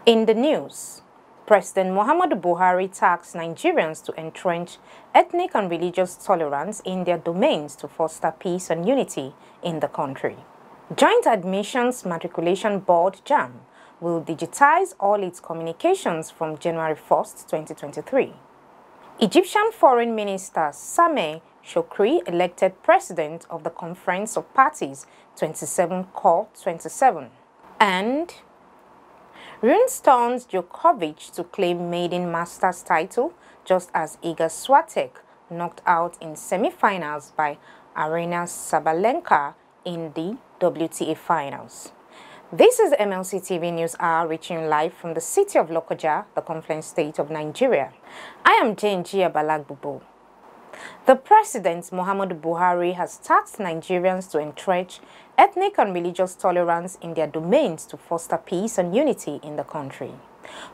In the news, President Muhammadu Buhari tasked Nigerians to entrench ethnic and religious tolerance in their domains to foster peace and unity in the country. Joint Admissions Matriculation Board (JAMB) will digitize all its communications from January 1, 2023. Egyptian Foreign Minister SAMEH SHOUKRY elected president of the Conference of Parties 27 Core 27. And RUNE stuns DJOKOVIC to claim maiden Masters title, just as SWIATEK knocked out in semi-finals by ARYNA's SABALENKA in the WTA finals. This is MLC TV News Hour, reaching live from the city of LOKOJA, the Confluence State of Nigeria. I am Jane Balagbubu. The President, Muhammadu Buhari, has tasked Nigerians to entrench ethnic and religious tolerance in their domains to foster peace and unity in the country.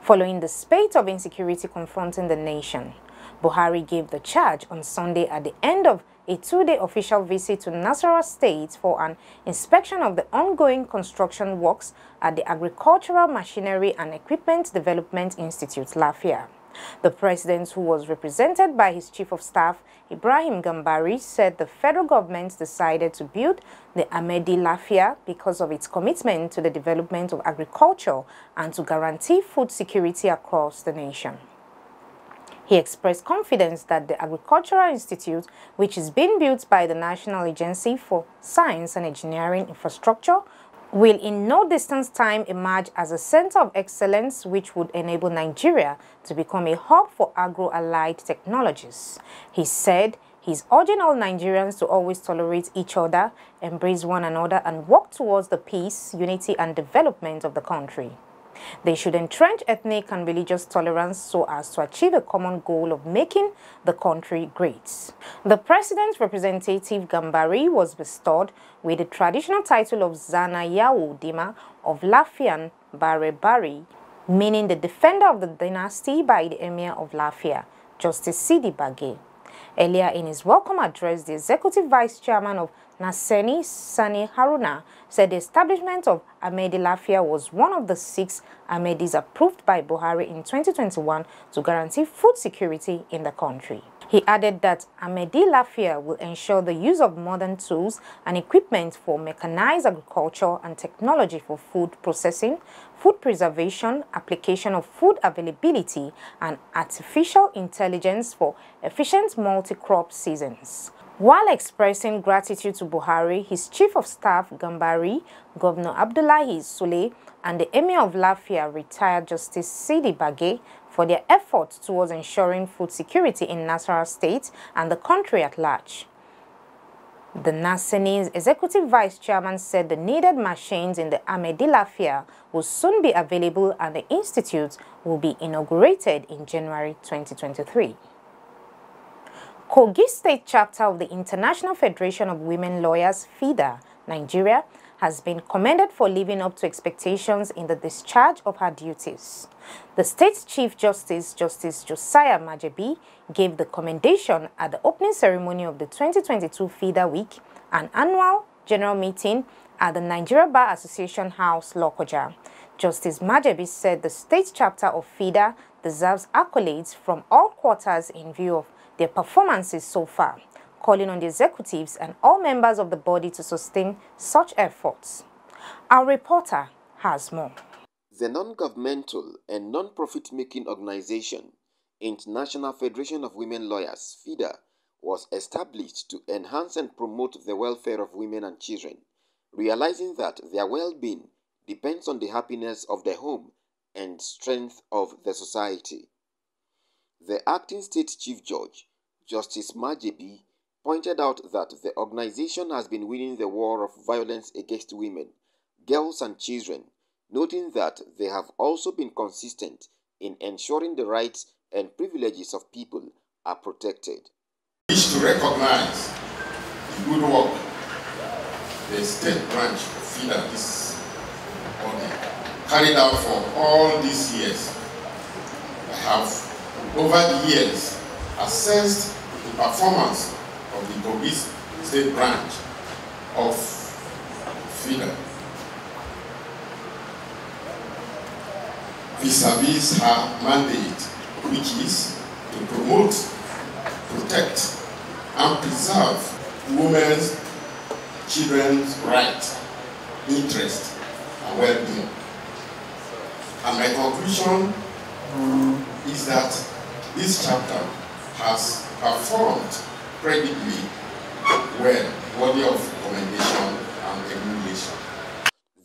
Following the spate of insecurity confronting the nation, Buhari gave the charge on Sunday at the end of a two-day official visit to Nasarawa State for an inspection of the ongoing construction works at the Agricultural Machinery and Equipment Development Institute, Lafia. The president, who was represented by his chief of staff, Ibrahim Gambari, said the federal government decided to build the Ahmadi Lafia because of its commitment to the development of agriculture and to guarantee food security across the nation. He expressed confidence that the Agricultural Institute, which is being built by the National Agency for Science and Engineering Infrastructure, will in no distant time emerge as a center of excellence which would enable Nigeria to become a hub for agro-allied technologies. He said he's urging all Nigerians to always tolerate each other, embrace one another, and work towards the peace, unity, and development of the country. They should entrench ethnic and religious tolerance so as to achieve a common goal of making the country great. The president's representative, Gambari, was bestowed with the traditional title of Zana Yawu Dima of Lafian Bare Bari, meaning the defender of the dynasty by the Emir of Lafia, Justice Sidi Bage. Earlier in his welcome address, the executive vice chairman of Naseni Sani Haruna said the establishment of Ahmadi Lafia was one of the 6 Ahmadis approved by Buhari in 2021 to guarantee food security in the country. He added that Ahmadi Lafia will ensure the use of modern tools and equipment for mechanized agriculture and technology for food processing, food preservation, application of food availability, and artificial intelligence for efficient multi-crop seasons. While expressing gratitude to Buhari, his chief of staff, Gambari, Governor Abdullahi Sule, and the Emir of Lafia, retired Justice Sidi Bage, for their efforts towards ensuring food security in Nasarawa State and the country at large. The Naseni's executive vice chairman said the needed machines in the Ahmadi Lafia will soon be available and the institute will be inaugurated in January 2023. KOGI State Chapter of the International Federation of Women Lawyers, FIDA, Nigeria, has been commended for living up to expectations in the discharge of her duties. The state's Chief Justice, Justice Josiah Majebi, gave the commendation at the opening ceremony of the 2022 FIDA Week, an annual general meeting at the Nigeria Bar Association House, LOKOJA. Justice Majebi said the state chapter of FIDA deserves accolades from all quarters in view of their performances so far, calling on the executives and all members of the body to sustain such efforts. Our reporter has more. The non-governmental and non-profit-making organization, International Federation of Women Lawyers, FIDA, was established to enhance and promote the welfare of women and children, realizing that their well-being depends on the happiness of the home and strength of the society. The acting state chief judge, Justice Majebi, pointed out that the organization has been winning the war of violence against women, girls and children, noting that they have also been consistent in ensuring the rights and privileges of people are protected. I wish to recognize the good work the state branch of FIDA this morning carried out for all these years. I have, over the years, assessed the performance of the KOGI state branch of FIDA. vis-a-vis her mandate, which is to promote, protect, and preserve women's, children's rights, interest, and well-being. And my conclusion is that this chapter has performed credibly well, worthy of commendation and emulation.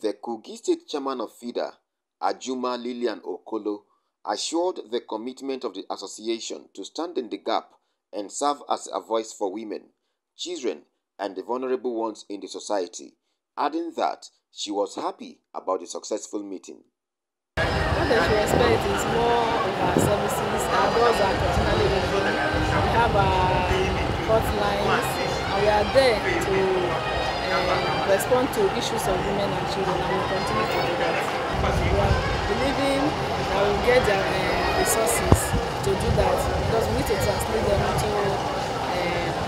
The Kogi State Chairman of FIDA, Ajuma Lillian Okolo, assured the commitment of the association to stand in the gap and serve as a voice for women, children, and the vulnerable ones in the society, adding that she was happy about the successful meeting. What they should expect is more of our services. Our doors are continually open. We have our hotlines, and we are there to respond to issues of women and children, and we will continue to do that. We are believing that we will get the resources to do that, because we need to translate them into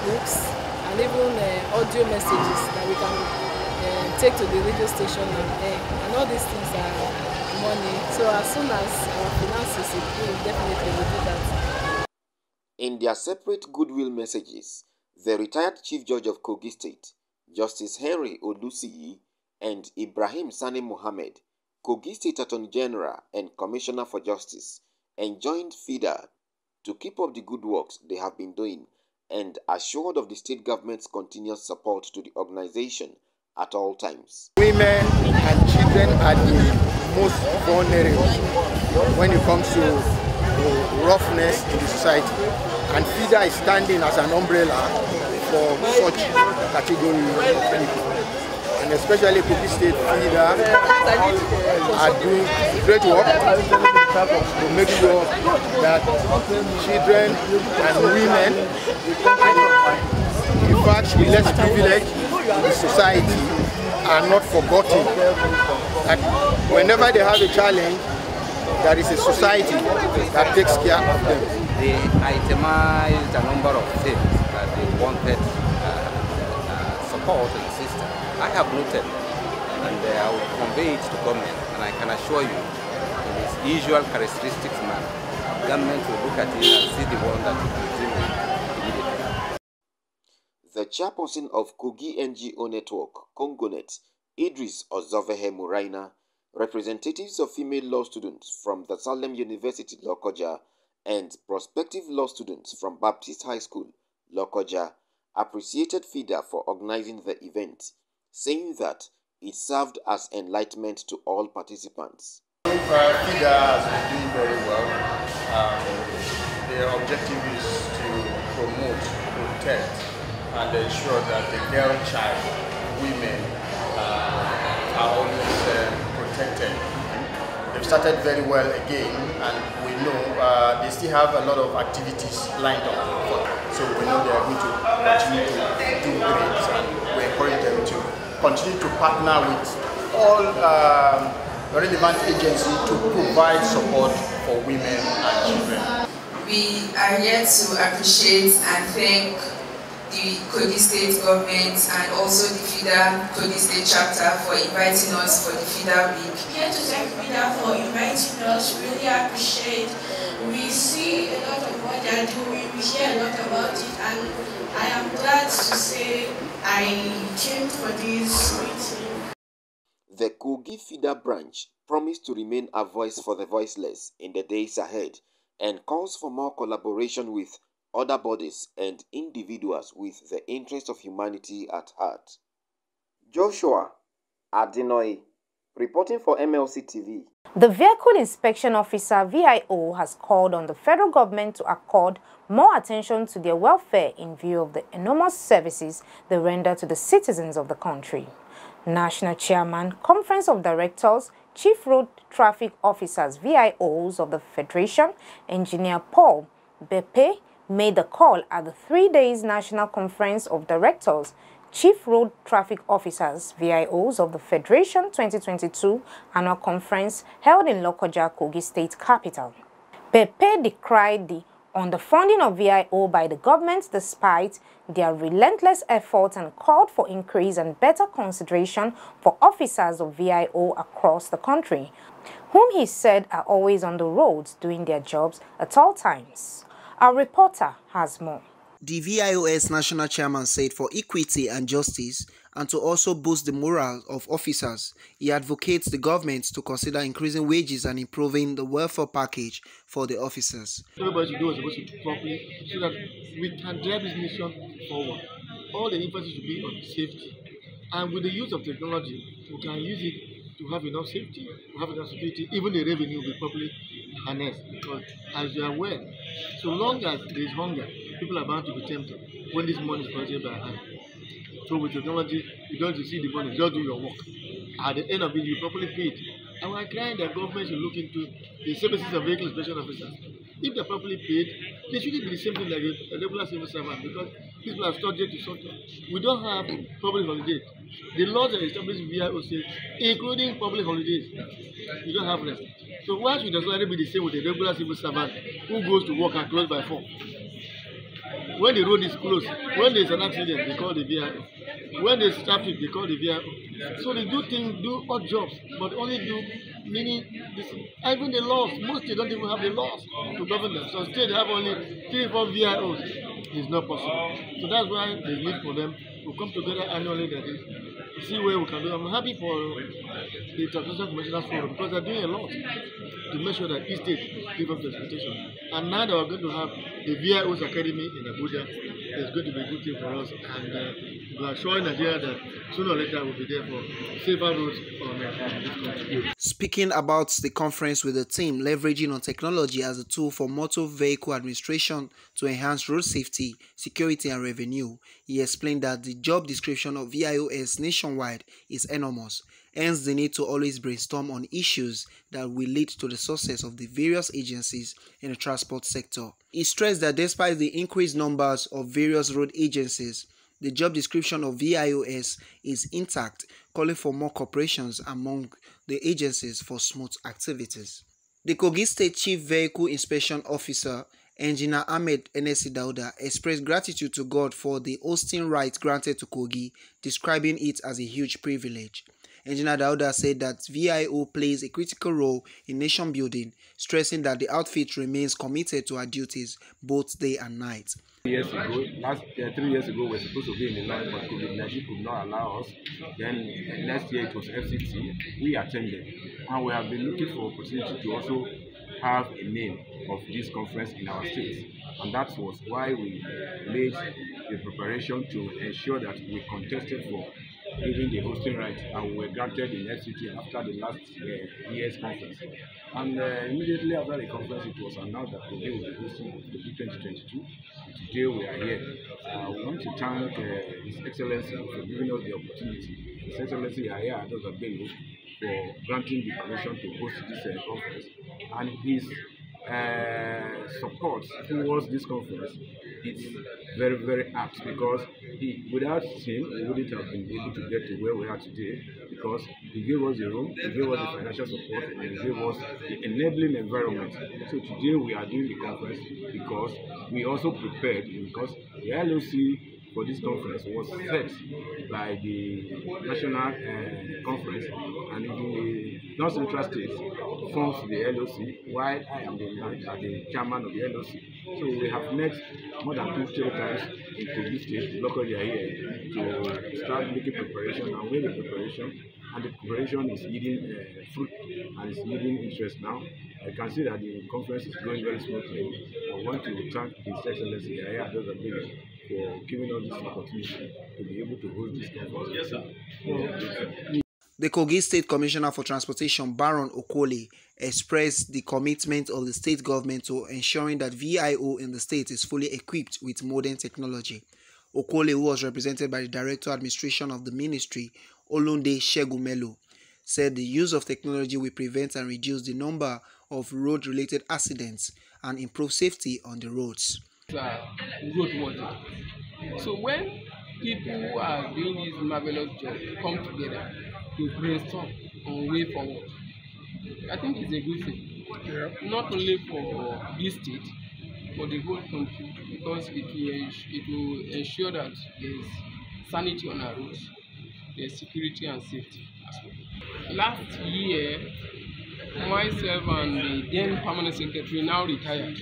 books and even audio messages that we can take to the radio station and air. And all these things are money. So as soon as our finances improve, definitely we'll do that. In their separate goodwill messages, the retired Chief Judge of Kogi State, Justice Henry Olusiyi, and Ibrahim Sani Mohammed, Kogi State Attorney General and Commissioner for Justice, enjoined FIDA to keep up the good works they have been doing and assured of the state government's continuous support to the organization at all times. Women and children are the most vulnerable when it comes to roughness in the society, and FIDA is standing as an umbrella for such category of people. And especially Kogi State FIDA are doing great work to make sure that children and women, in fact the less privileged in the society, are not forgotten. That whenever they have a challenge, there is a society that takes care of them. They itemized a number of things that they wanted support in the system. I have noted, and I will convey it to government, and I can assure you, in its usual characteristics manner, government will look at it and see the one that will resume immediately. The chairperson of Kogi NGO Network, Congonet, Idris Ozovehe Muraina, representatives of female law students from the Salem University, LOKOJA, and prospective law students from Baptist High School, LOKOJA, appreciated FIDA for organizing the event, saying that it served as enlightenment to all participants. FIDA has been doing very well. Their objective is to promote, protect, and ensure that the girl child, women, are always protected. They've started very well again, and we know they still have a lot of activities lined up. So we know they are going to continue to do great, and we encourage them to continue to partner with all relevant agencies to provide support for women and children. We are here to appreciate and thank the Kogi State government and also the FIDA Kogi State chapter for inviting us for the FIDA week. Here to thank FIDA for inviting us. Really appreciate. We see a lot of what they are doing. We hear a lot about it, and I am glad to say I came for this meeting. The Kogi FIDA branch promised to remain a voice for the voiceless in the days ahead and calls for more collaboration with other bodies and individuals with the interest of humanity at heart. Joshua Adinoy, reporting for MLC TV. The Vehicle Inspection Officer VIO has called on the federal government to accord more attention to their welfare in view of the enormous services they render to the citizens of the country. National Chairman, Conference of Directors, Chief Road Traffic Officers VIOs of the Federation, Engineer Paul Bepe, made the call at the 3 days National Conference of Directors, Chief Road Traffic Officers VIOs of the Federation 2022 Annual Conference held in LOKOJA, Kogi State Capital. Pepe decried the underfunding of VIO by the government despite their relentless efforts and called for increase and better consideration for officers of VIO across the country. whom he said are always on the roads doing their jobs at all times. Our reporter has more. The VIOS National Chairman said for equity and justice, and to also boost the morale of officers, he advocates the government to consider increasing wages and improving the welfare package for the officers. Everybody should do what's supposed to do properly so that we can drive this mission forward. All the emphasis should be on safety. And with the use of technology, we can use it to have enough safety, to have enough security, even the revenue will be properly harnessed. Because as you are aware, so long as there is hunger, people are bound to be tempted when this money is collected by hand. So with technology, you don't see the money, just do your work. At the end of it, you properly paid. And we are crying that government should look into the services of vehicle inspection officers. If they're properly paid, they shouldn't be the same thing like a regular civil servant because people are subject to something. We don't have public holidays. The laws that establish VIO says, including public holidays, you don't have rest. So why should the salary be the same with a regular civil servant who goes to work and close by 4? When the road is closed, when there's an accident, they call the VIO. When there's traffic, they call the VIO. So they do things, do odd jobs, but only do meaning this. Even the laws, most states don't even have the laws to govern them. So states have only 3 or 4 VIOs. It's not possible. So that's why there's need for them to come together annually, that is, to see where we can do. I'm happy for the Transition Commissioners Forum because they're doing a lot to make sure that each state live up to expectation. And now that we're going to have the VIOs Academy in Abuja, it's going to be a good thing for us. And we are showing Nigeria that sooner or later we'll be there for safer roads on this country. Speaking about the conference with the team leveraging on technology as a tool for motor vehicle administration to enhance road safety, security and revenue, he explained that the job description of VIOS nationwide is enormous. Hence, the need to always brainstorm on issues that will lead to the success of the various agencies in the transport sector. He stressed that despite the increased numbers of various road agencies, the job description of VIOS is intact, calling for more cooperations among the agencies for smooth activities. The Kogi State Chief Vehicle Inspection Officer, Engineer Ahmed Enesi Dauda, expressed gratitude to God for the hosting right granted to Kogi, describing it as a huge privilege. Engineer Dauda said that VIO plays a critical role in nation building, stressing that the outfit remains committed to our duties both day and night. 3 years ago, we were supposed to be in the line, but COVID-19 could not allow us. Then next year it was FCT. We attended, and we have been looking for opportunity to also have a name of this conference in our state, and that was why we made the preparation to ensure that we contested for giving the hosting right, and we were granted in FCT after the last year's conference. And immediately after the conference, it was announced that Kogi will be hosting the 2022. Today we are here. We want to thank His Excellency for giving us the opportunity. His Excellency Yahya Adoza-Bello for granting the permission to host this conference, and his support towards this conference is very, very apt, because without him, we wouldn't have been able to get to where we are today, because he gave us the room, he gave us the financial support, and he gave us the enabling environment. So today we are doing the conference because we also prepared, because the LOC for this conference was set by the national conference, and the North Central States forms the LOC, while I am the chairman of the LOC. So we have met more than 2 times in Kogi State, LOKOJA here, to start making preparation and with the preparation. And the preparation is yielding fruit and is yielding interest now. I can see that the conference is going very smoothly. I want to thank His Excellency Yahya Adoza-Bello for giving us this opportunity to be able to host this conference. The Kogi State Commissioner for Transportation, Baron Okole, expressed the commitment of the state government to ensuring that VIO in the state is fully equipped with modern technology. Okole, who was represented by the Director Administration of the Ministry, Olunde Shegumelo, said the use of technology will prevent and reduce the number of road-related accidents and improve safety on the roads. Roadworthy. So when people who are doing this marvelous job come together to brainstorm on way forward, I think it's a good thing. Yeah. Not only for this state, but the whole country, because it will ensure that there is sanity on our roads, there is security and safety as well. Last year, myself and the then permanent secretary, now retired,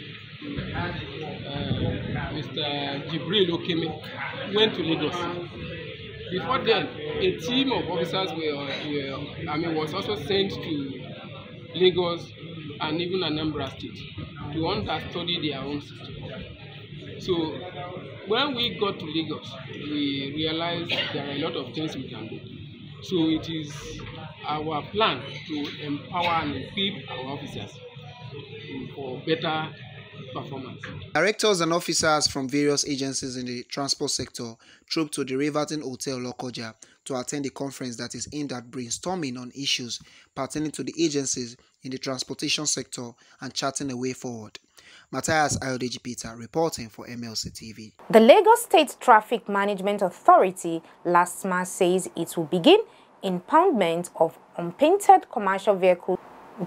Mr. Jibril Okeme, went to Lagos. Before then, a team of officers was also sent to Lagos and even Anambra State to understudy their own system. So when we got to Lagos, we realized there are a lot of things we can do. So it is our plan to empower and equip our officers for better performance. Directors and officers from various agencies in the transport sector trooped to the Riverton Hotel LOKOJA to attend a conference that is aimed at brainstorming on issues pertaining to the agencies in the transportation sector and charting a way forward. Matthias Ayodeji Peter reporting for MLC TV. The Lagos State Traffic Management Authority last March says it will begin impoundment of unpainted commercial vehicles.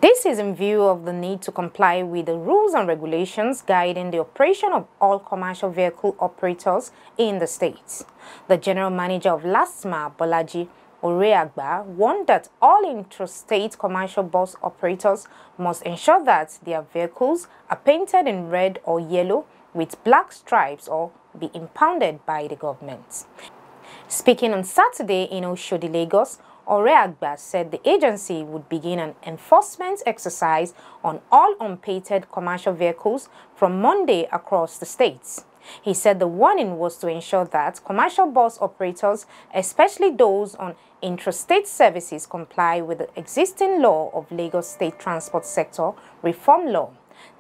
This is in view of the need to comply with the rules and regulations guiding the operation of all commercial vehicle operators in the state. The General Manager of LASTMA, Bolaji Oreagba, warned that all intrastate commercial bus operators must ensure that their vehicles are painted in red or yellow with black stripes or be impounded by the government. Speaking on Saturday in Oshodi, Lagos, Oreagba said the agency would begin an enforcement exercise on all unpainted commercial vehicles from Monday across the states. He said the warning was to ensure that commercial bus operators, especially those on intrastate services, comply with the existing law of Lagos State Transport Sector Reform Law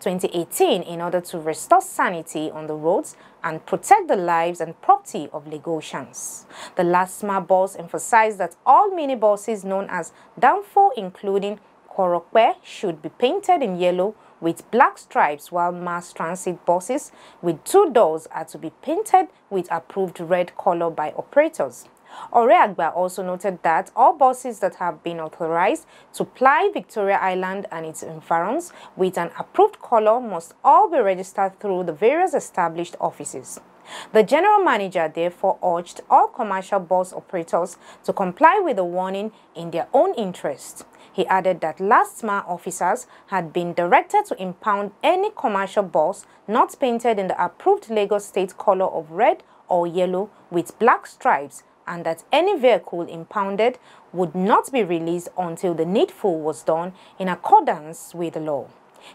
2018 in order to restore sanity on the roads and protect the lives and property of Lagosians. The LASTMA boss emphasized that all minibuses known as Danfo, including Korokwe, should be painted in yellow with black stripes, while mass transit buses with 2 doors are to be painted with approved red color by operators. Oreagba also noted that all buses that have been authorized to ply Victoria Island and its environs with an approved color must all be registered through the various established offices. The General Manager therefore urged all commercial bus operators to comply with the warning in their own interest. He added that LASTMA officers had been directed to impound any commercial bus not painted in the approved Lagos State color of red or yellow with black stripes, and that any vehicle impounded would not be released until the needful was done in accordance with the law.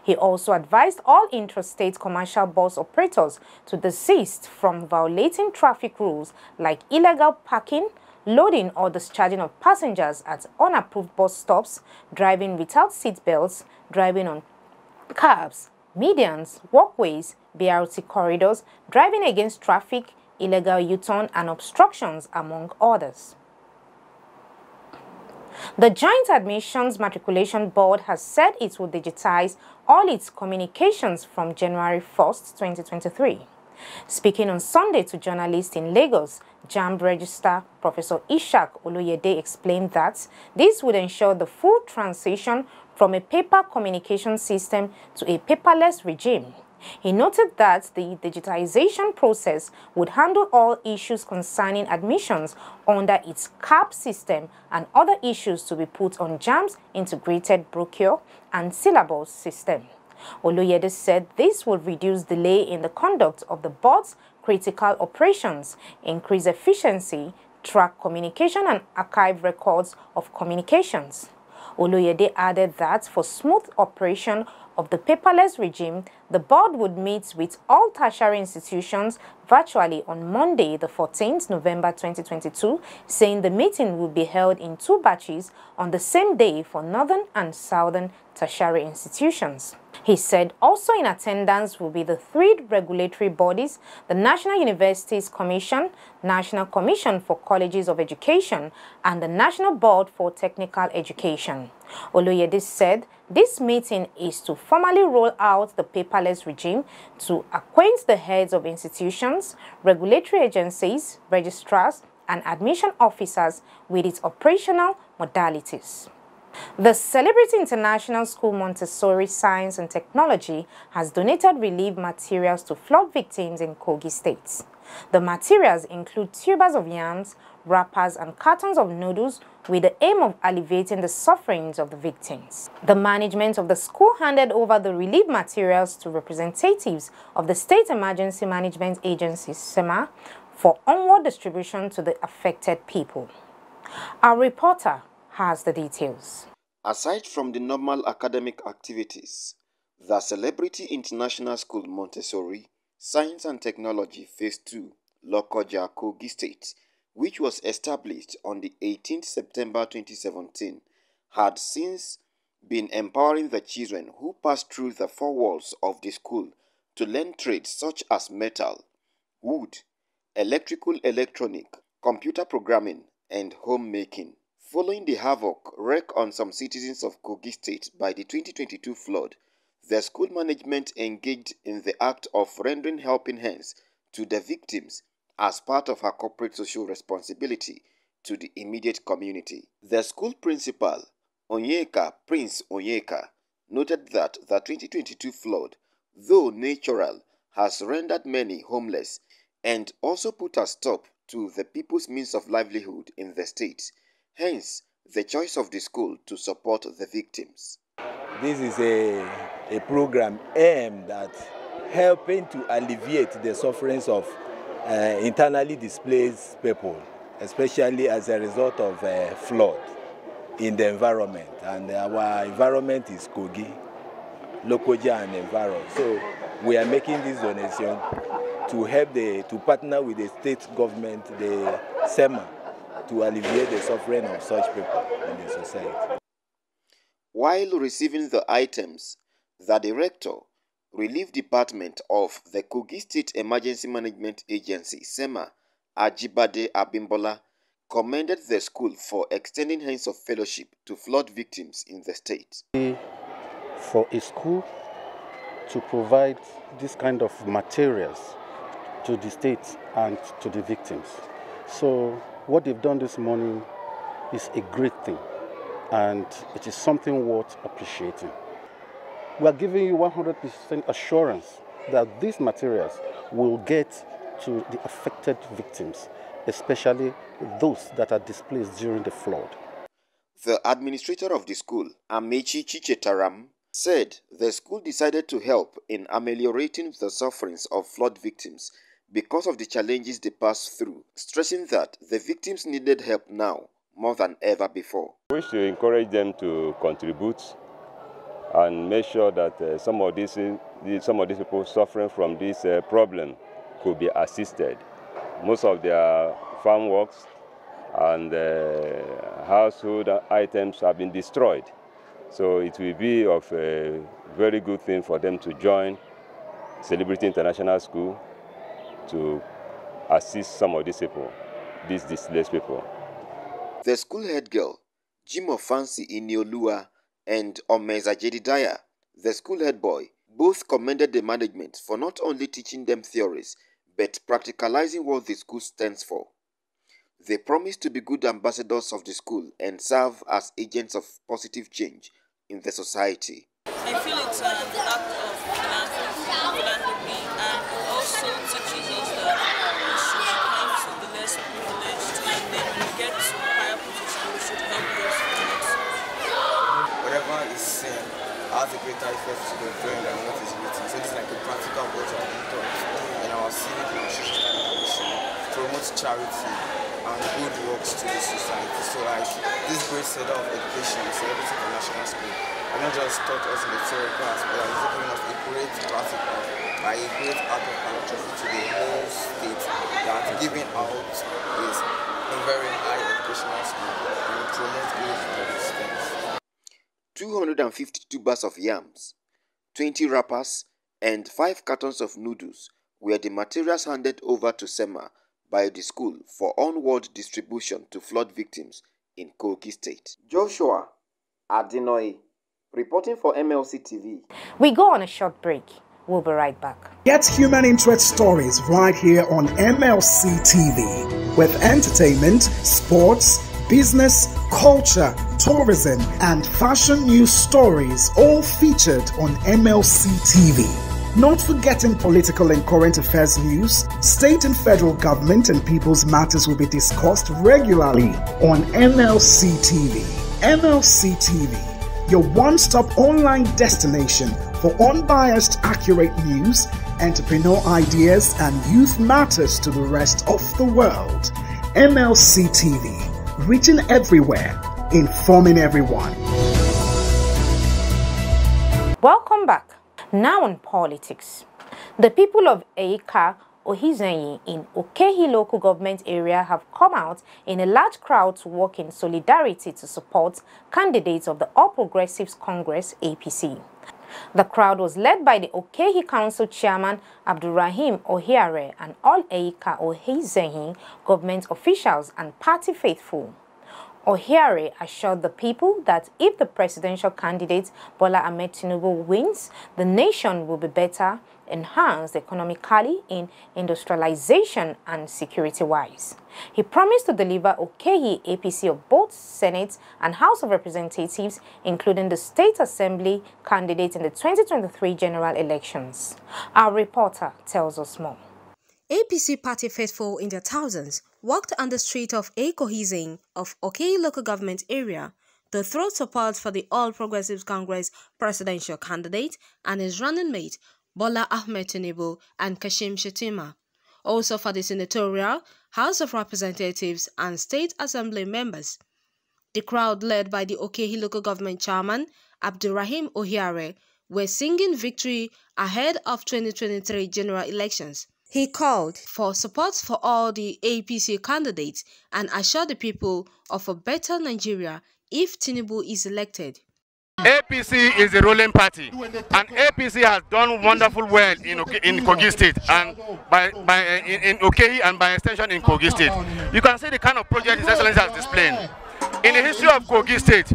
He also advised all intrastate commercial bus operators to desist from violating traffic rules like illegal parking, loading or discharging of passengers at unapproved bus stops, driving without seat belts, driving on curbs, medians, walkways, BRT corridors, driving against traffic, illegal U-turn and obstructions, among others. The Joint Admissions Matriculation Board has said it will digitize all its communications from January 1st, 2023. Speaking on Sunday to journalists in Lagos, JAMB Registrar Professor Ishak Oloyede explained that this would ensure the full transition from a paper communication system to a paperless regime. He noted that the digitization process would handle all issues concerning admissions under its CAP system and other issues to be put on JAMB's integrated brochure and syllabus system. Oloyede said this would reduce delay in the conduct of the board's critical operations, increase efficiency, track communication and archive records of communications. Oloyede added that for smooth operation of the paperless regime, the board would meet with all tertiary institutions virtually on Monday, the 14th November 2022, saying the meeting will be held in 2 batches on the same day for northern and southern tertiary institutions. He said also in attendance will be the 3 regulatory bodies, the National Universities Commission, National Commission for Colleges of Education, and the National Board for Technical Education. Oloyede said this meeting is to formally roll out the paperless regime to acquaint the heads of institutions, regulatory agencies, registrars, and admission officers with its operational modalities. The Celebrity International School Montessori Science and Technology has donated relief materials to flood victims in Kogi State. The materials include tubers of yams, wrappers and cartons of noodles with the aim of alleviating the sufferings of the victims. The management of the school handed over the relief materials to representatives of the State Emergency Management Agency, SAMEH, for onward distribution to the affected people. Our reporter has the details. Aside from the normal academic activities, the Celebrity International School Montessori Science and Technology Phase 2, LOKOJA, KOGI State, which was established on the 18th September 2017, had since been empowering the children who passed through the four walls of the school to learn trades such as metal, wood, electrical, electronic, computer programming, and homemaking. Following the havoc wreaked on some citizens of KOGI State by the 2022 flood, the school management engaged in the act of rendering helping hands to the victims as part of her corporate social responsibility to the immediate community. The school principal, Prince Onyeka, noted that the 2022 flood, though natural, has rendered many homeless and also put a stop to the people's means of livelihood in the state. Hence, the choice of the school to support the victims. This is a program aimed at helping to alleviate the sufferings of internally displaced people, especially as a result of flood in the environment. And our environment is KOGI, LOKOJA and environment. So we are making this donation to help to partner with the state government, the SAMEH, to alleviate the suffering of such people in the society. While receiving the items, the director, Relief Department of the KOGI State Emergency Management Agency, SAMEH, Ajibade Abimbola, commended the school for extending hands of fellowship to flood victims in the state. For a school to provide this kind of materials to the state and to the victims. So what they've done this morning is a great thing, and it is something worth appreciating. We are giving you 100% assurance that these materials will get to the affected victims, especially those that are displaced during the flood. The administrator of the school, Amechi Chichetaram, said the school decided to help in ameliorating the sufferings of flood victims because of the challenges they passed through, stressing that the victims needed help now more than ever before. We wish to encourage them to contribute and make sure that some of these people suffering from this problem could be assisted. Most of their farm works and household items have been destroyed. So it will be of a very good thing for them to join Celebrity International School to assist some of these people, these displaced people. The school head girl, Jimo Fancy Iniolua and Omeza Jedediah, the school head boy, both commended the management for not only teaching them theories, but practicalizing what the school stands for. They promise to be good ambassadors of the school and serve as agents of positive change in the society. I feel it's an act of philanthropy and also teaches us that we should be kind to the less privileged, and then when we get to higher position, we should help those friends. Whatever is said has a greater effect to the brain than what is written. So it's like a practical work of thought in our civic and social mission, promotes charity and good works to the society. So like this great set of education, Celebrity International School, and not just taught us in the theoretical aspect, but it's giving us a great practical, by a great act of philanthropy to the whole state, that giving out is a very high educational school and promotes good for these things. 252 bars of yams, 20 wrappers, and 5 cartons of noodles were the materials handed over to SAMEH by the school for onward distribution to flood victims in KOGI State. Joshua Adinoy, reporting for MLC TV. We go on a short break. We'll be right back. Get human interest stories right here on MLC TV with entertainment, sports, business, culture, tourism, and fashion news stories all featured on MLC TV. Not forgetting political and current affairs news, state and federal government and people's matters will be discussed regularly on MLC TV. MLC TV, your one-stop online destination for unbiased, accurate news, entrepreneur ideas, and youth matters to the rest of the world. MLC TV, reaching everywhere, informing everyone. Welcome back. Now on politics. The people of EIKA, OHIZEYIN in Okehi local government area have come out in a large crowd to walk in solidarity to support candidates of the All Progressives Congress APC. The crowd was led by the Okehi Council Chairman Abdurrahim Ohiare and all EIKA OHIZEYIN government officials and party faithful. Ohiare assured the people that if the presidential candidate Bola Ahmed Tinubu wins, the nation will be better, enhanced economically, in industrialization and security-wise. He promised to deliver Okehi APC of both Senate and House of Representatives, including the State Assembly candidate in the 2023 general elections. Our reporter tells us more. APC party faithful in their thousands walked on the street of OHIZEYIN of Okehi local government area to throw support for the All Progressives Congress presidential candidate and his running mate Bola Ahmed Tinubu and Kashim Shettima. Also for the senatorial, House of Representatives and State Assembly members. The crowd led by the Okehi local government chairman Abdurrahim Ohiare were singing victory ahead of 2023 general elections. He called for support for all the APC candidates and assured the people of a better Nigeria if Tinubu is elected. APC is a ruling party, and APC has done wonderful well in Kogi State and in Okehi and by extension in Kogi State. You can see the kind of project His Excellency has displayed. In the history of Kogi State,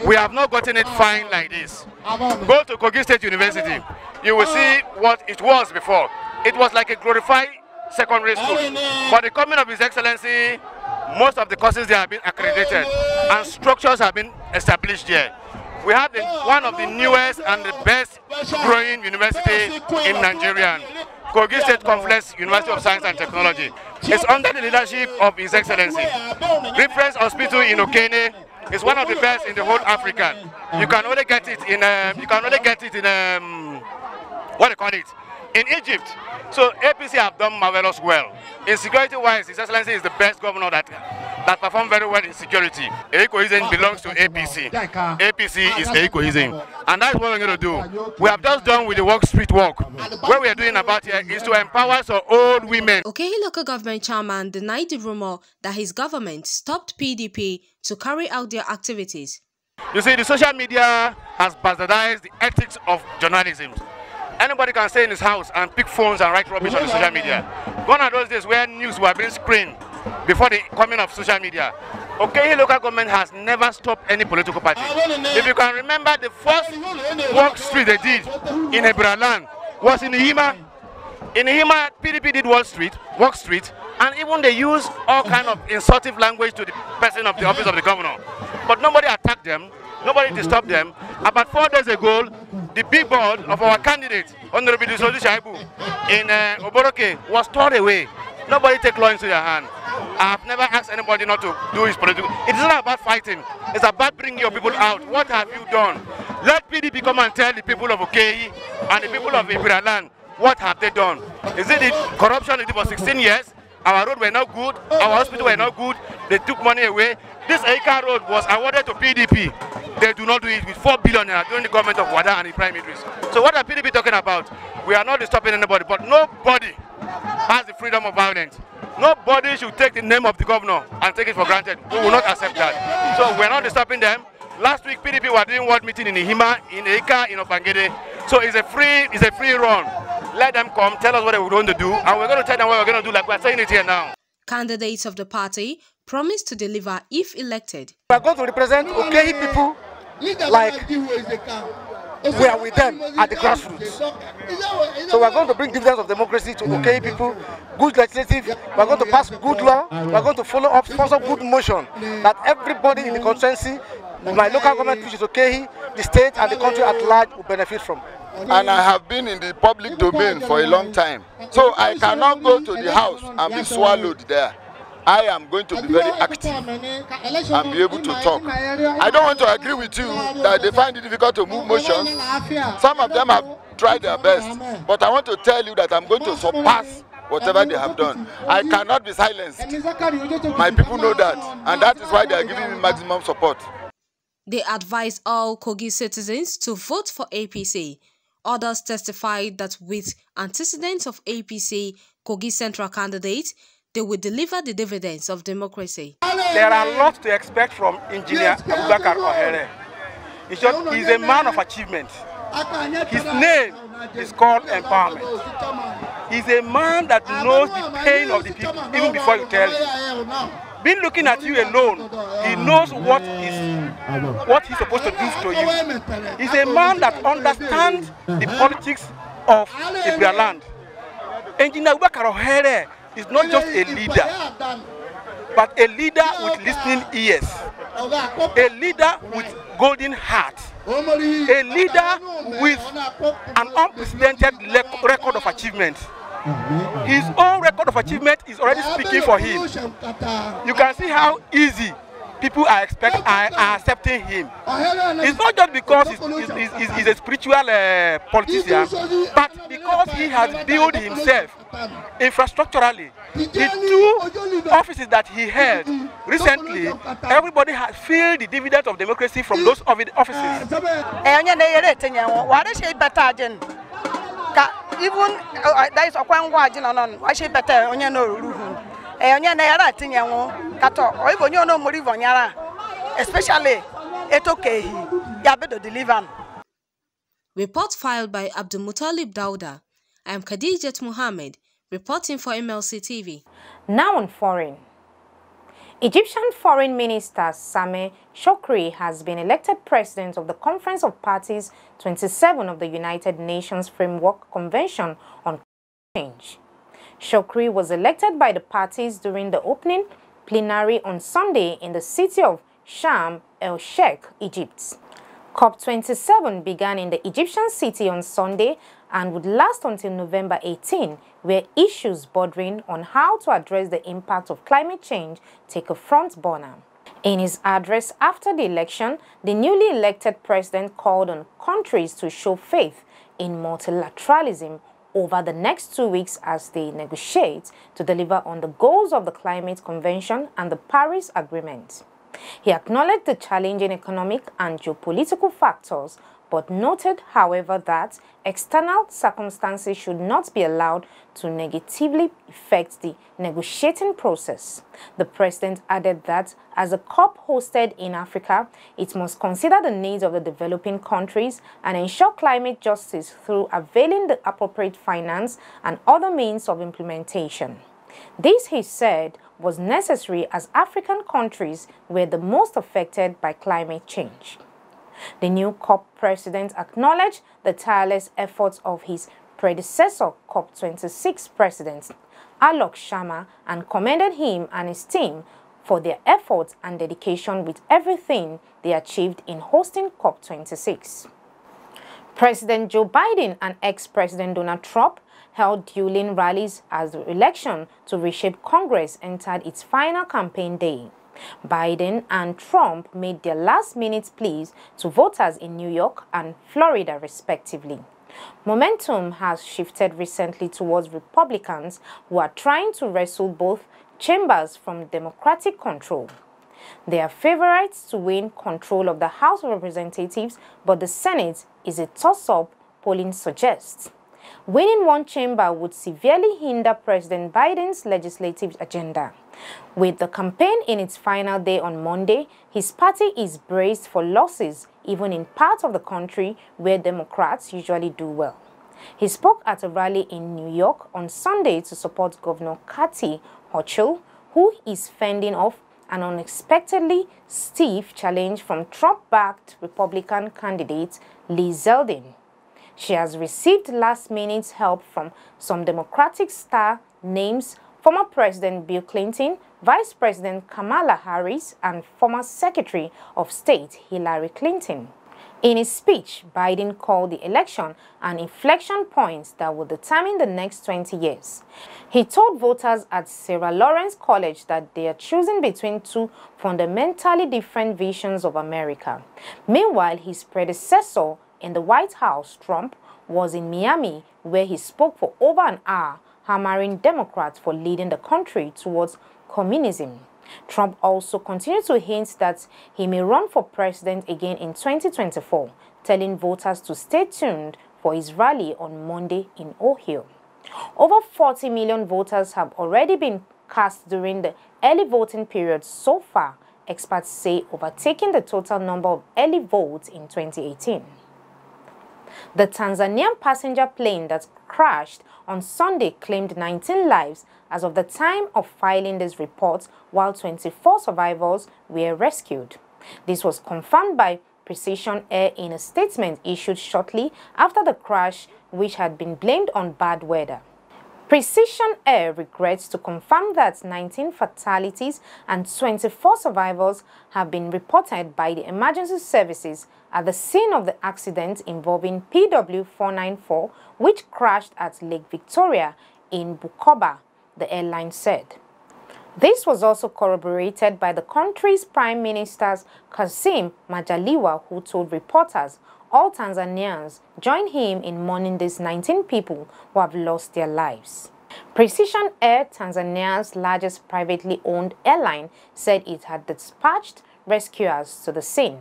we have not gotten it fine like this. Go to Kogi State University, you will see what it was before. It was like a glorified secondary school. But the coming of His Excellency, most of the courses there have been accredited and structures have been established here. We have one of the newest and the best growing university in Nigeria, Kogi State Complex University of Science and Technology. It's under the leadership of His Excellency. Reference Hospital in Okene is one of the best in the whole Africa. You can only get it in what do you call it? In Egypt. So APC have done marvelous well. In security-wise, His Excellency is the best governor that performed very well in security. EIKA belongs to APC. APC is EIKA. And that's what we're going to do. We have just done with the street walk. What we are doing about here is to empower some old women. Okehi local government chairman denied the rumor that his government stopped PDP to carry out their activities. You see, the social media has bastardized the ethics of journalism. Anybody can stay in his house and pick phones and write rubbish on the social media. Gone are those days where news were being screened before the coming of social media. Okehi local government has never stopped any political party. If you can remember, the first walk street they did in Hebraland was in Ihima. In Ihima, PDP did walk street, and even they used all kind of insultive language to the person of the office of the governor. But nobody attacked them, nobody disturbed them. About 4 days ago, the big board of our candidate, Honorable Shaibu, in Oboroke, was torn away. Nobody take law into their hand. I have never asked anybody not to do his political. It is not about fighting. It's about bringing your people out. What have you done? Let PDP come and tell the people of Okehi and the people of Ibraland what have they done. Is it the corruption they did for 16 years? Our roads were not good. Our hospitals were not good. They took money away. This EIKA road was awarded to PDP. They do not do it with 4 billion during the government of Wada and the Prime Minister. So what are PDP talking about? We are not disturbing anybody, but nobody has the freedom of violence. Nobody should take the name of the governor and take it for granted. We will not accept that. So we are not disturbing them. Last week, PDP were doing ward meeting in Ihima, in EIKA, in Opangede. So it's a free run. Let them come, tell us what we're going to do, and we're going to tell them what we're going to do, like we're saying it here now. Candidates of the party promised to deliver if elected. We are going to represent Okehi people like we are with them at the grassroots. So we are going to bring dividends of democracy to Okehi people, good legislative, we are going to pass good law, we are going to follow up, sponsor good motion that everybody in the constituency, my local government, which is Okehi, the state and the country at large will benefit from. and I have been in the public domain for a long time. So I cannot go to the house and be swallowed there. I am going to be very active and be able to talk. I don't want to agree with you that they find it difficult to move motions. Some of them have tried their best, but I want to tell you that I'm going to surpass whatever they have done. I cannot be silenced. My people know that, and that is why they are giving me maximum support. They advised all KOGI citizens to vote for APC. Others testified that with antecedents of APC KOGI central candidate, they will deliver the dividends of democracy. There are lots to expect from Engineer Abubakar Ohere. In short, he is a man of achievement. His name is called empowerment. He's a man that knows the pain of the people even before you tell him. Being looking at you alone, he knows what he's supposed to do to you. He's a man that understands the politics of the land. Engineer Abubakar Ohere is not just a leader, but a leader with listening ears, a leader with golden heart, a leader with an unprecedented record of achievement. His own record of achievement is already speaking for him. You can see how easy people are accepting him. It's not just because he's a spiritual politician, but because he has built himself infrastructurally. The two offices that he held recently, everybody has felt the dividend of democracy from those offices. Even that is a quan wajin on I should better on your no especially it's okay. Yabedo deliver. Report filed by Abdulmutalib Dauda. I am Khadijat Muhammad, reporting for MLC TV. Now on foreign. Egyptian Foreign Minister SAMEH SHOUKRY has been elected President of the Conference of Parties 27 of the United Nations Framework Convention on Climate Change. SHOUKRY was elected by the parties during the opening plenary on Sunday in the city of Sharm el-Sheikh, Egypt. COP27 began in the Egyptian city on Sunday and would last until November 18, where issues bordering on how to address the impact of climate change take a front burner. In his address after the election, the newly elected president called on countries to show faith in multilateralism over the next 2 weeks as they negotiate to deliver on the goals of the Climate Convention and the Paris Agreement. He acknowledged the challenging economic and geopolitical factors, but noted, however, that external circumstances should not be allowed to negatively affect the negotiating process. The president added that as a COP hosted in Africa, it must consider the needs of the developing countries and ensure climate justice through availing the appropriate finance and other means of implementation. This, he said, was necessary as African countries were the most affected by climate change. The new COP president acknowledged the tireless efforts of his predecessor, COP26 president, Alok Sharma, and commended him and his team for their efforts and dedication with everything they achieved in hosting COP26. President Joe Biden and ex-President Donald Trump held dueling rallies as the election to reshape Congress entered its final campaign day. Biden and Trump made their last-minute pleas to voters in New York and Florida, respectively. Momentum has shifted recently towards Republicans who are trying to wrestle both chambers from Democratic control. They are favorites to win control of the House of Representatives, but the Senate is a toss-up, polling suggests. Winning one chamber would severely hinder President Biden's legislative agenda. With the campaign in its final day on Monday, his party is braced for losses even in parts of the country where Democrats usually do well. He spoke at a rally in New York on Sunday to support Governor Kathy Hochul, who is fending off an unexpectedly stiff challenge from Trump-backed Republican candidate Liz Zeldin. She has received last-minute help from some Democratic star names: former President Bill Clinton, Vice President Kamala Harris, and former Secretary of State Hillary Clinton. In his speech, Biden called the election an inflection point that will determine the next 20 years. He told voters at Sarah Lawrence College that they are choosing between two fundamentally different visions of America. Meanwhile, his predecessor in the White House, Trump, was in Miami, where he spoke for over an hour, hammering Democrats for leading the country towards communism. Trump also continued to hint that he may run for president again in 2024, telling voters to stay tuned for his rally on Monday in Ohio. Over 40 million voters have already been cast during the early voting period so far, experts say, overtaking the total number of early votes in 2018. The Tanzanian passenger plane that crashed on Sunday claimed 19 lives as of the time of filing this report, while 24 survivors were rescued. This was confirmed by Precision Air in a statement issued shortly after the crash, which had been blamed on bad weather. Precision Air regrets to confirm that 19 fatalities and 24 survivors have been reported by the emergency services at the scene of the accident involving PW494, which crashed at Lake Victoria in Bukoba, the airline said. This was also corroborated by the country's Prime Minister Kassim Majaliwa, who told reporters all Tanzanians join him in mourning these 19 people who have lost their lives. Precision Air, Tanzania's largest privately owned airline, said it had dispatched rescuers to the scene.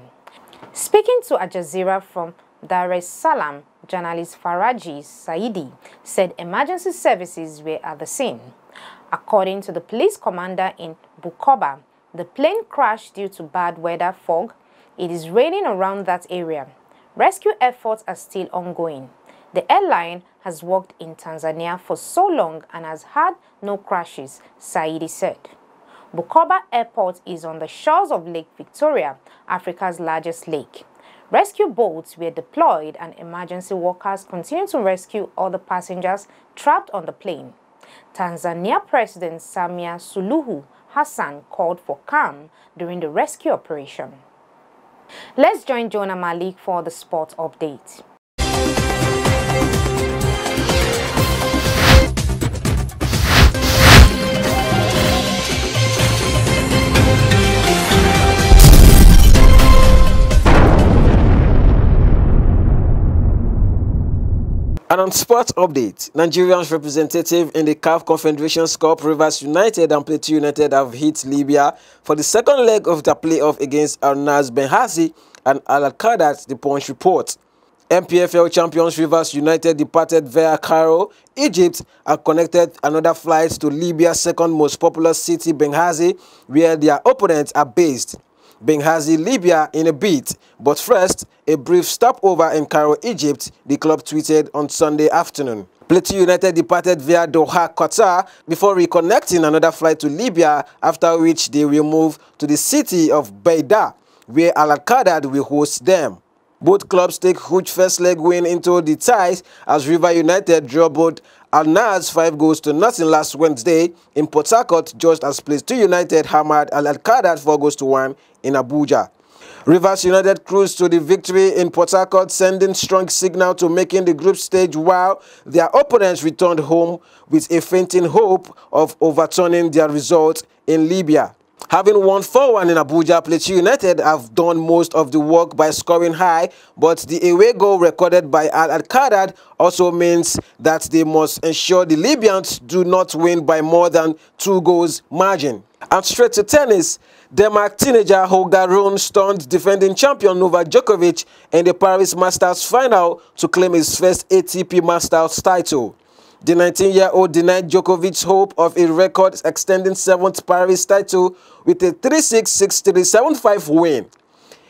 Speaking to Al Jazeera from Dar es Salaam, journalist Faraji Saidi said emergency services were at the scene. According to the police commander in Bukoba, the plane crashed due to bad weather fog. It is raining around that area. Rescue efforts are still ongoing. The airline has worked in Tanzania for so long and has had no crashes, Saidi said. Bukoba Airport is on the shores of Lake Victoria, Africa's largest lake. Rescue boats were deployed and emergency workers continue to rescue other passengers trapped on the plane. Tanzania President Samia Suluhu Hassan called for calm during the rescue operation. Let's join Jonah Malik for the sports update. And on sports update, Nigerians representative in the CAF Confederation Cup, Rivers United and Plateau United have hit Libya for the second leg of the playoff against Al-Nas Benghazi and Al-Qadat, the Punch report. MPFL champions Rivers United departed via Cairo, Egypt, and connected another flight to Libya's second most populous city, Benghazi, where their opponents are based. Benghazi, Libya in a bit, but first, a brief stopover in Cairo, Egypt, the club tweeted on Sunday afternoon. Plateau United departed via Doha, Qatar, before reconnecting another flight to Libya, after which they will move to the city of Beida, where Al-Qadat will host them. Both clubs take huge first leg win into the ties as River United drew both Al-Nas 5-0 last Wednesday in Port Harcourt, just as Plateau United hammered Al-Qadat 4-1 in Abuja. Rivers United cruised to the victory in Port Harcourt, sending strong signal to making the group stage, while their opponents returned home with a fainting hope of overturning their result in Libya. Having won 4-1 in Abuja, Plateau United have done most of the work by scoring high, but the away goal recorded by Al-Qadat also means that they must ensure the Libyans do not win by more than 2 goals margin. And straight to tennis, Denmark teenager Holger Rune stunned defending champion Novak Djokovic in the Paris Masters final to claim his first ATP Masters title. The 19-year-old denied Djokovic's hope of a record extending 7th Paris title with a 3-6, 6-3, 7-5 win.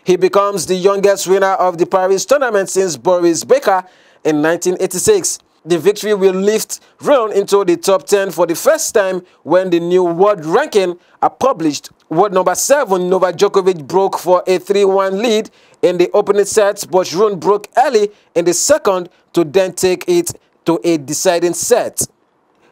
He becomes the youngest winner of the Paris tournament since Boris Becker in 1986. The victory will lift Rune into the top 10 for the first time when the new world ranking are published. World number 7, Novak Djokovic broke for a 3-1 lead in the opening set, but Rune broke early in the second to then take it to a deciding set.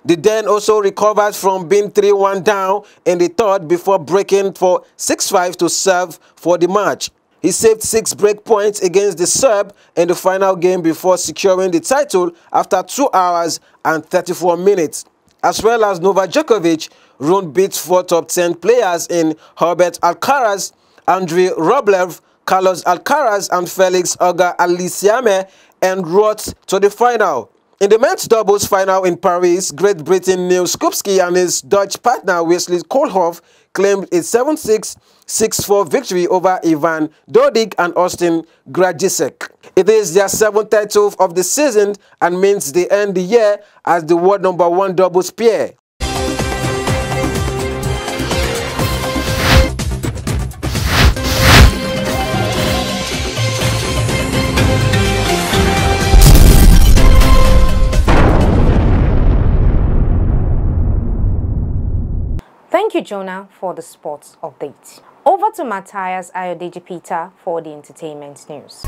The Den also recovered from being 3-1 down in the third before breaking for 6-5 to serve for the match. He saved 6 break points against the Serb in the final game before securing the title after 2 hours and 34 minutes. As well as Novak Djokovic, RUNE beat 4 top 10 players in Herbert Alcaraz, Andrei Rublev, Carlos Alcaraz and Felix Auger-Aliassime en route to the final. In the men's doubles final in Paris, Great Britain Niels Skupski and his Dutch partner Wesley Koolhof claimed a 7-6, 6-4 victory over Ivan Dodig and Austin Krajicek. It is their 7th title of the season and means they end the year as the world #1 doubles pair. Thank you, Jonah, for the sports update. Over to Matthias Ayodeji Peter for the entertainment news.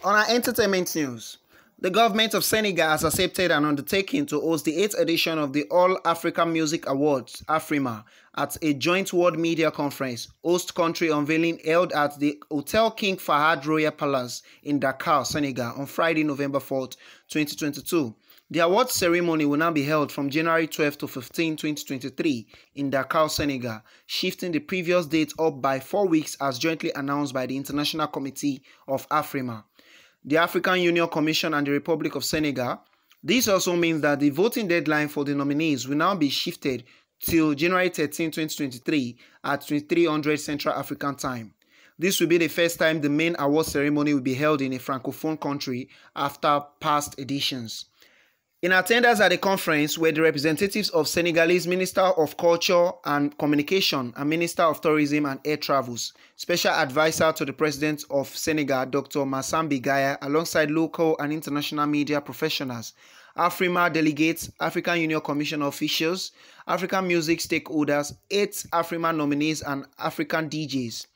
On our entertainment news, the government of Senegal has accepted an undertaking to host the 8th edition of the All-African Music Awards, AFRIMA, at a joint world media conference, host country unveiling held at the Hotel King Fahad Royal Palace in Dakar, Senegal on Friday, November 4th, 2022. The awards ceremony will now be held from January 12 to 15, 2023 in Dakar, Senegal, shifting the previous date up by 4 weeks as jointly announced by the International Committee of AFRIMA, the African Union Commission and the Republic of Senegal. This also means that the voting deadline for the nominees will now be shifted till January 13, 2023 at 2300 Central African Time. This will be the first time the main award ceremony will be held in a francophone country after past editions. In attendance at the conference were the representatives of Senegalese Minister of Culture and Communication and Minister of Tourism and Air Travels, Special Advisor to the President of Senegal, Dr. Massambi Gaya, alongside local and international media professionals, AFRIMA delegates, African Union Commission officials, African music stakeholders, 8 AFRIMA nominees and African DJs.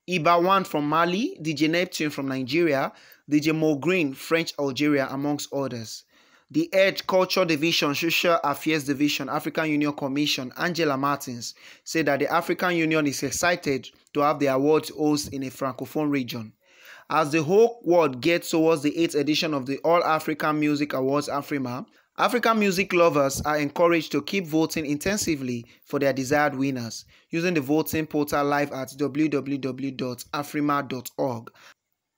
Iba One from Mali, DJ Neptune from Nigeria, DJ Mo Green, French Algeria, amongst others. The Head Culture Division, Social Affairs Division, African Union Commission, Angela Martins, said that the African Union is excited to have the awards host in a francophone region. As the whole world gets towards the 8th edition of the All-African Music Awards, AFRIMA, African music lovers are encouraged to keep voting intensively for their desired winners, using the voting portal live at www.afrima.org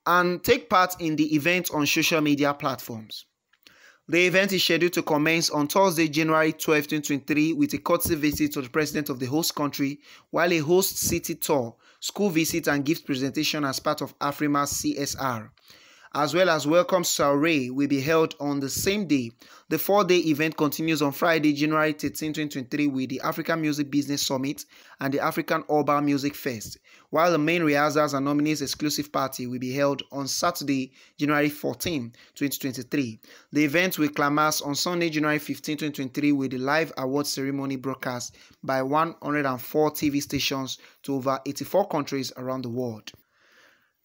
and take part in the event on social media platforms. The event is scheduled to commence on Thursday, January 12, 2023 with a courtesy visit to the president of the host country, while a host city tour, school visit and gift presentation as part of AFRIMA's CSR, as well as welcome soiree will be held on the same day. The 4-day event continues on Friday, January 13, 2023 with the African Music Business Summit and the African Urban Music Fest, while the main rehearsals and nominees exclusive party will be held on Saturday, January 14, 2023. The event will climax on Sunday, January 15, 2023 with the live award ceremony broadcast by 104 TV stations to over 84 countries around the world.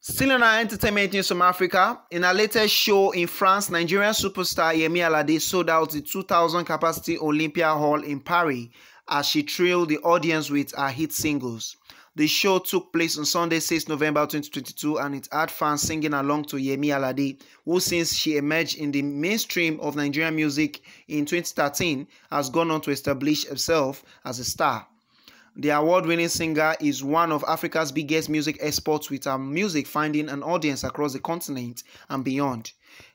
Still in our entertainment news from Africa, in our latest show in France, Nigerian superstar Yemi Alade sold out the 2,000 capacity Olympia Hall in Paris as she thrilled the audience with her hit singles. The show took place on Sunday, 6 November 2022, and it had fans singing along to Yemi Alade, who since she emerged in the mainstream of Nigerian music in 2013 has gone on to establish herself as a star. The award-winning singer is one of Africa's biggest music exports, with her music finding an audience across the continent and beyond.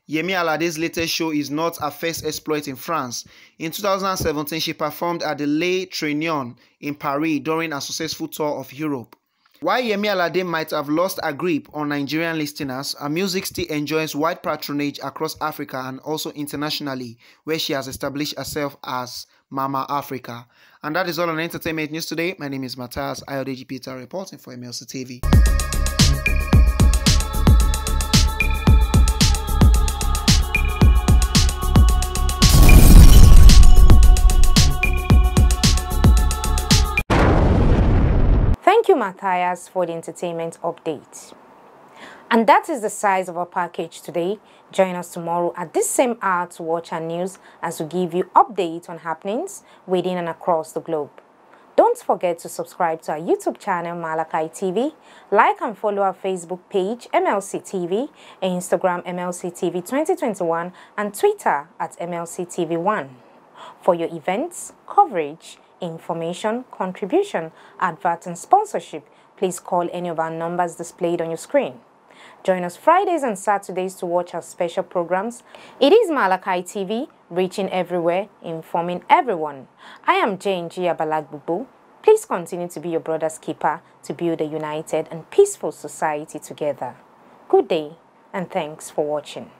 Yemi Alade's latest show is not her first exploit in France. In 2017, she performed at the Le Trianon in Paris during a successful tour of Europe. While Yemi Alade might have lost her grip on Nigerian listeners, her music still enjoys wide patronage across Africa and also internationally, where she has established herself as Mama Africa. And that is all on entertainment news today. My name is Matthias Ayodeji Peter, reporting for MLC TV. Thank you, Matthias, for the entertainment update. And that is the size of our package today. Join us tomorrow at this same hour to watch our news as we give you updates on happenings within and across the globe. Don't forget to subscribe to our YouTube channel, MLC TV, like and follow our Facebook page, MLC TV, Instagram, MLC TV 2021, and Twitter at MLC TV 1. For your events, coverage, information, contribution, advert, and sponsorship, please call any of our numbers displayed on your screen. Join us Fridays and Saturdays to watch our special programs. It is MLC TV, reaching everywhere, informing everyone. I am Jane Balagbubu. Please continue to be your brother's keeper to build a united and peaceful society together. Good day, and thanks for watching.